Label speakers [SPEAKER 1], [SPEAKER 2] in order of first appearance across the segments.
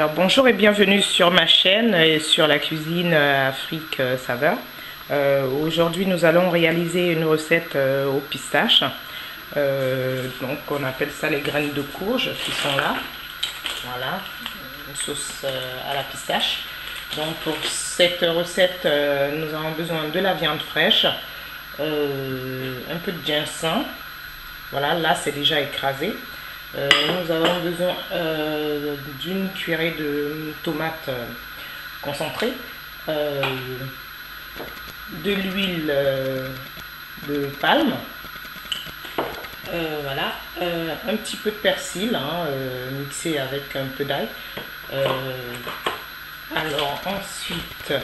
[SPEAKER 1] Alors bonjour et bienvenue sur ma chaîne et sur la cuisine Afrique Saveur. Aujourd'hui nous allons réaliser une recette au pistache. Donc on appelle ça les graines de courge qui sont là. Voilà, une sauce à la pistache. Donc pour cette recette nous avons besoin de la viande fraîche, un peu de ginseng. Voilà, là c'est déjà écrasé. Nous avons besoin d'une cuillerée de tomates concentrées, de l'huile de palme, voilà, un petit peu de persil mixé avec un peu d'ail. Alors ensuite,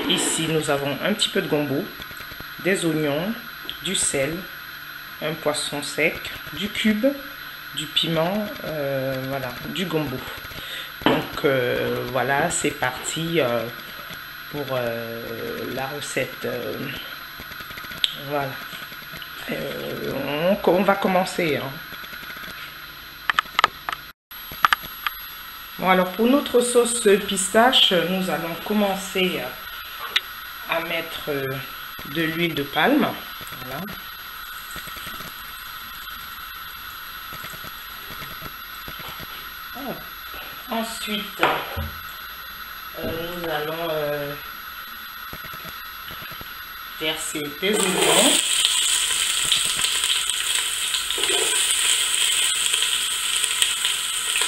[SPEAKER 1] ici nous avons un petit peu de gombo, des oignons, du sel, un poisson sec, du cube, du piment, voilà, du gombo. Donc voilà, c'est parti pour la recette. Voilà, on va commencer. Bon, alors pour notre sauce pistache, nous allons commencer à mettre de l'huile de palme. Voilà. Ensuite, nous allons verser des oignons.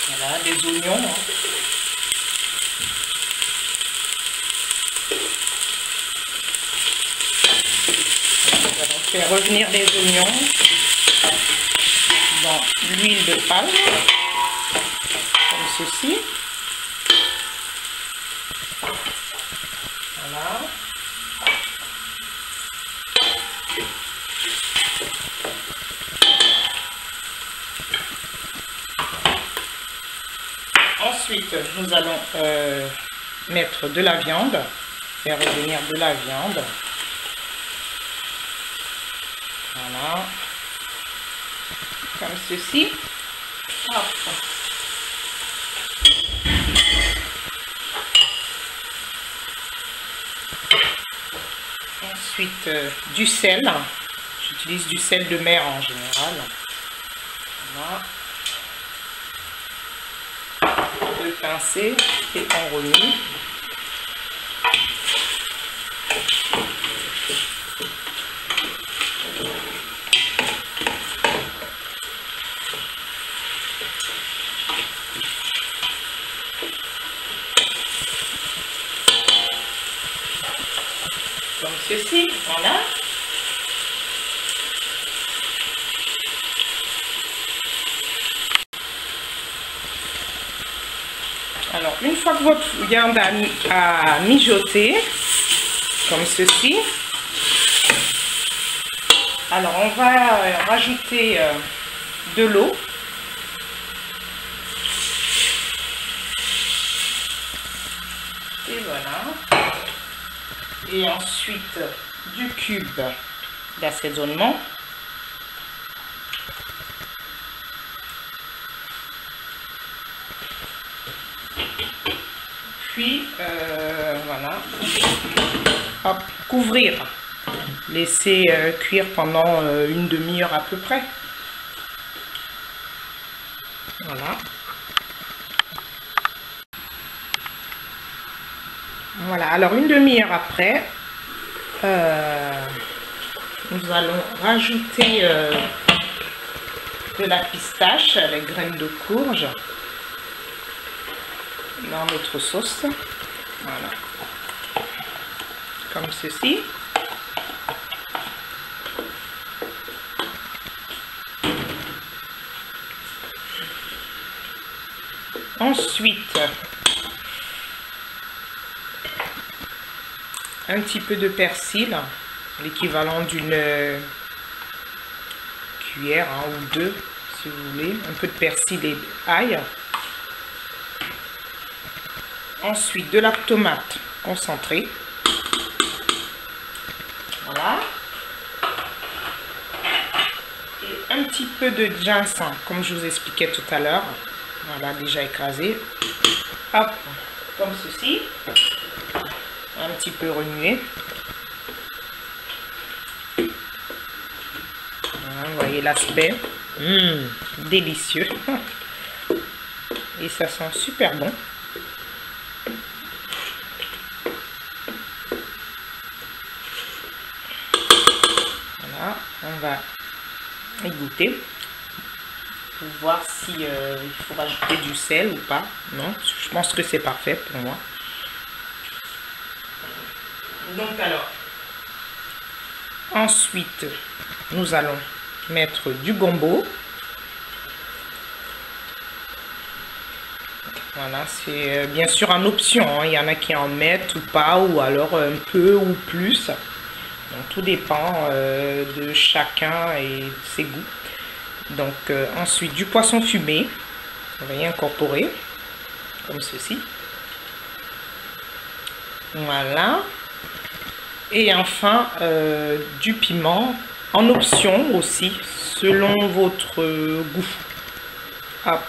[SPEAKER 1] Voilà, des oignons. Nous allons faire revenir des oignons dans l'huile de palme. Comme ceci. Voilà. Ensuite, nous allons mettre de la viande, faire revenir de la viande. Voilà. Comme ceci. Hop. Ensuite, du sel. J'utilise du sel de mer en général. Voilà. Le pincer et on remue. Comme ceci, voilà. Alors, une fois que votre viande a mijoté, comme ceci, alors on va rajouter de l'eau. Et voilà. Et ensuite du cube d'assaisonnement. Puis voilà, hop, couvrir, laisser cuire pendant une demi-heure à peu près. Voilà. Voilà, alors une demi-heure après, nous allons rajouter de la pistache, les graines de courge dans notre sauce. Voilà, comme ceci. Ensuite, un petit peu de persil, l'équivalent d'une cuillère ou deux si vous voulez, un peu de persil et d'ail. Ensuite de la tomate concentrée, voilà, et un petit peu de ginseng comme je vous expliquais tout à l'heure, voilà, déjà écrasé. Hop, comme ceci. Un petit peu remuer. Voilà, vous voyez l'aspect. Délicieux. Et ça sent super bon. Voilà, on va y goûter pour voir si il faut rajouter du sel ou pas. Non, je pense que c'est parfait pour moi. Donc alors, ensuite, nous allons mettre du gombo. Voilà, c'est bien sûr en option, hein. Il y en a qui en mettent ou pas, ou alors un peu ou plus. Donc tout dépend de chacun et de ses goûts. Donc ensuite du poisson fumé, on va y incorporer comme ceci. Voilà. Et enfin du piment en option aussi, selon votre goût. Hop.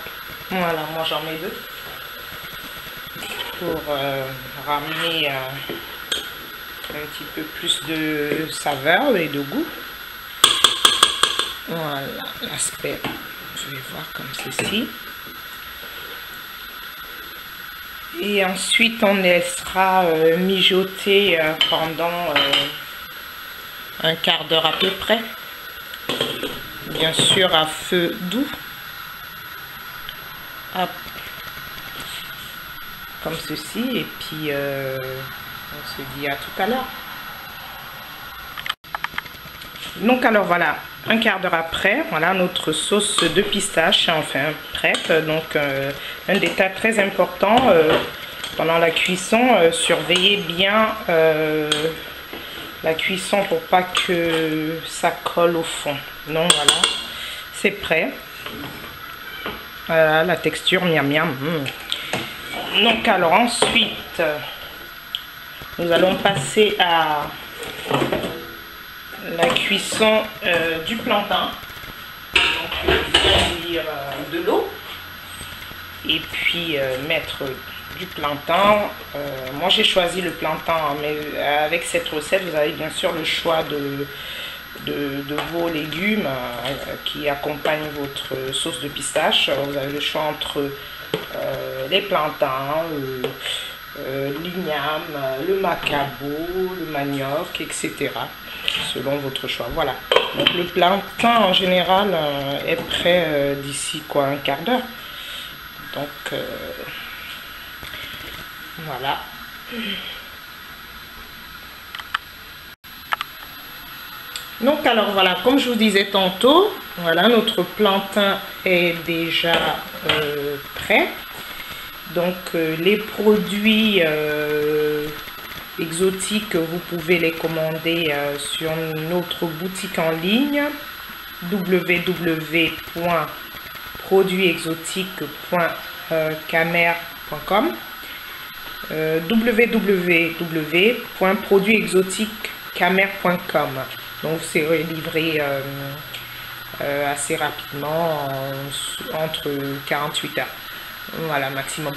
[SPEAKER 1] Voilà, moi j'en mets 2 pour ramener un petit peu plus de saveur et de goût. Voilà l'aspect, je vais voir comme ceci. Et ensuite on laissera mijoter pendant un quart d'heure à peu près, bien sûr à feu doux. Hop. Comme ceci, et puis on se dit à tout à l'heure. Donc alors voilà, un quart d'heure après, voilà notre sauce de pistache enfin prête. Donc un détail très important pendant la cuisson, surveillez bien la cuisson pour pas que ça colle au fond. Donc voilà, c'est prêt. Voilà la texture, miam miam. Donc alors ensuite, nous allons passer à la cuisson du plantain. Donc faire de l'eau et puis mettre du plantain. Moi j'ai choisi le plantain, mais avec cette recette vous avez bien sûr le choix de vos légumes qui accompagnent votre sauce de pistache. Vous avez le choix entre les plantains, l'igname, le macabo, le manioc, etc. selon votre choix. Voilà, donc le plantain en général est prêt d'ici quoi un quart d'heure. Donc voilà. Donc alors voilà, comme je vous disais tantôt, voilà notre plantain est déjà prêt. Donc les produits exotiques, vous pouvez les commander sur notre boutique en ligne www.produitsexotiques.camer.com www.produitsexotiquescamer.com. Donc c'est livré assez rapidement, entre 48 heures. Voilà, maximum.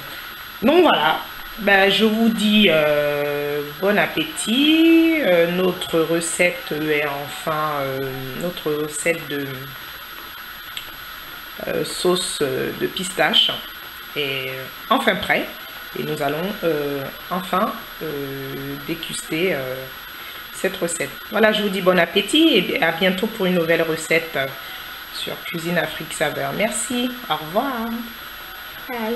[SPEAKER 1] Donc voilà, ben, je vous dis bon appétit. Notre recette est enfin notre recette de sauce de pistache est enfin prêt. Et nous allons enfin déguster cette recette. Voilà, je vous dis bon appétit et à bientôt pour une nouvelle recette sur Cuisine Afrique Saveur. Merci, au revoir. Bye.